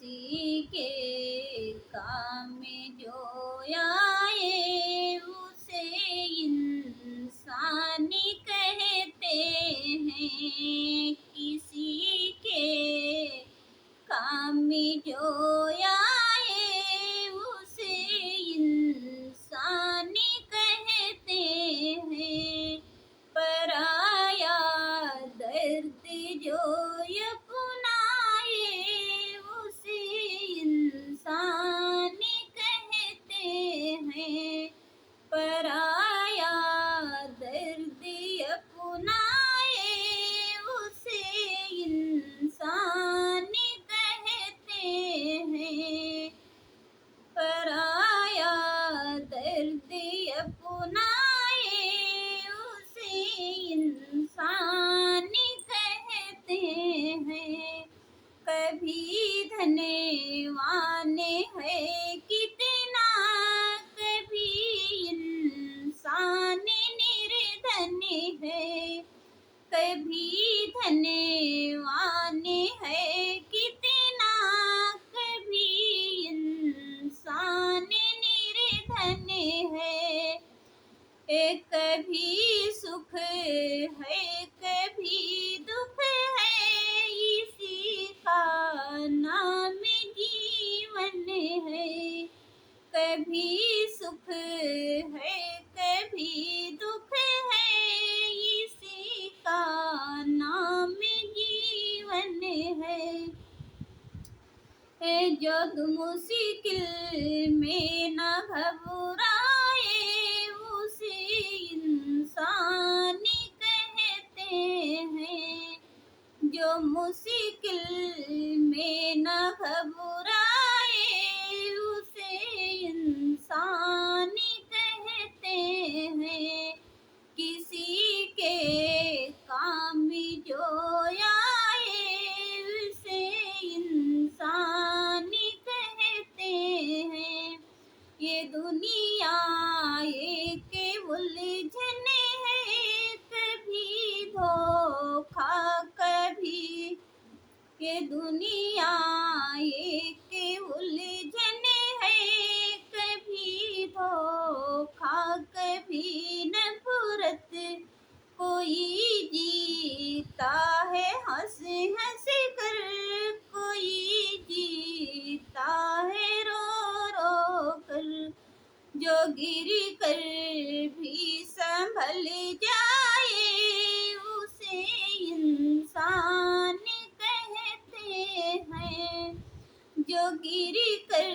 किसी के काम में जो आए उसे इंसानी कहते हैं। किसी के काम में जो आए उसे इंसानी कहते हैं। पराया दर्द जो अपनाए उसे इंसानी कहते हैं। पराया दर्द अपनाए उसे इंसानी कहते हैं। पराया दर्द अपनाए उसे इंसानी कहते हैं। कभी धनवान है कितना, कभी इंसान निर्धन है। कभी धनवान है कितना, कभी इंसान निर्धन है। कभी सुख है कभी दुख है, इसी का नाम जीवन है। कभी सुख है कभी दुख है, इसी का नाम जीवन है। जग मुश्किल में न घबराए उसे इंसानी कहते हैं। जो मुश्किल में न घबराए उसे इंसानी कहते हैं। किसी के काम जो आए उसे इंसानी कहते हैं। ये दुनिया एक उलझन है, कभी धोखा कभी। ये दुनिया एक उलझन है, कभी धोखा कभी नफरत। कोई जीता है हंस हंस कर, कोई जीता है रो रो कर। जो गिर कर भी संभल जाए उसे इंसान कहते हैं। जो गिर कर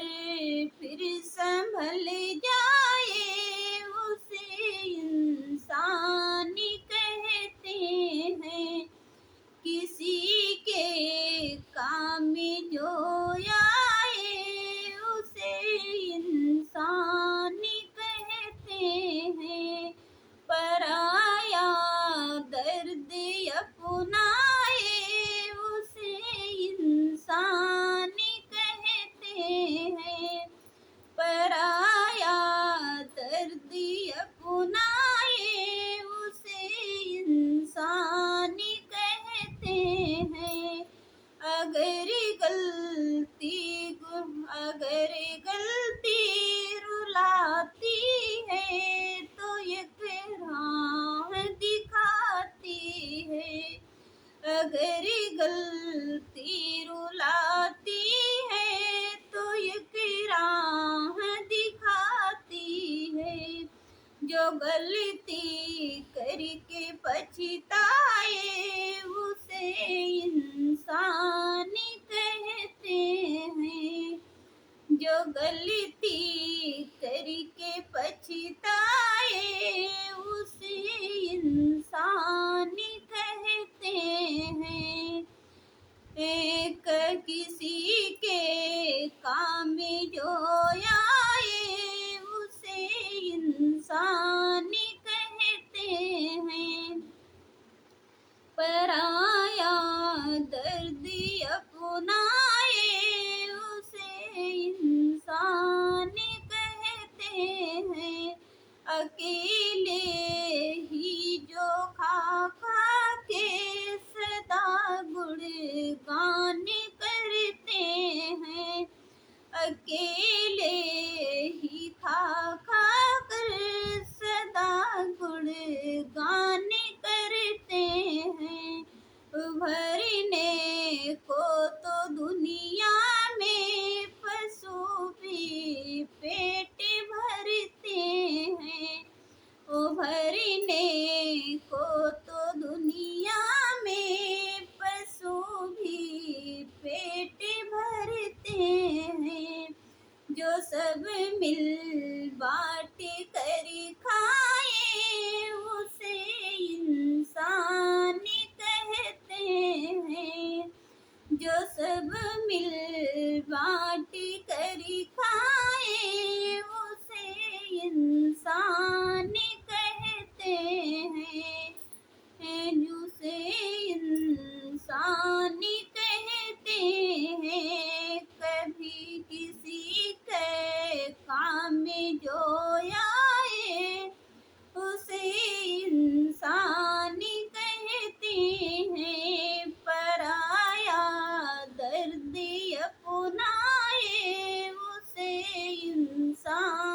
फिर संभल जाए उसे इंसान कहते हैं। किसी के काम में जो आए उसे इंसानी कहते हैं। पराया दर्द अपनाए उसे इंसानी कहते हैं। पराया दर्द अपनाए उसे इंसानी कहते हैं। अगर गलती रुलाती है तो एक राह दिखाती है। अगर गलती रुलाती है तो एक राह दिखाती है। जो गलती करके पछताए उसे इंसानी कहते हैं। जो गलती करके पछताए उसे इंसानी कहते हैं। एक किसी के काम में जो आए उसे इंसानी कहते हैं। पराया दर्द अपनाए उसे इंसानी कहते हैं। अकेले ही जो खा खा के सदा गुणगान करते हैं। अकेले ही खा खा कर सदा गुणगान करते हैं। भरने को तो दुनिया में पशु भी पेट भरते हैं। ओ भरने को तो दुनिया में पशु भी पेट भरते हैं। जो सब मिल बाँट कर खाए उसे इंसान कहते हैं। जो सब मिल बाँट कर खाए उसे इंसान कहते हैं। उसे इंसान कहते हैं। कभी किसी के काम में जो आए उसे इंसान कहते हैं। पराया दर्द अपनाए उसे इंसान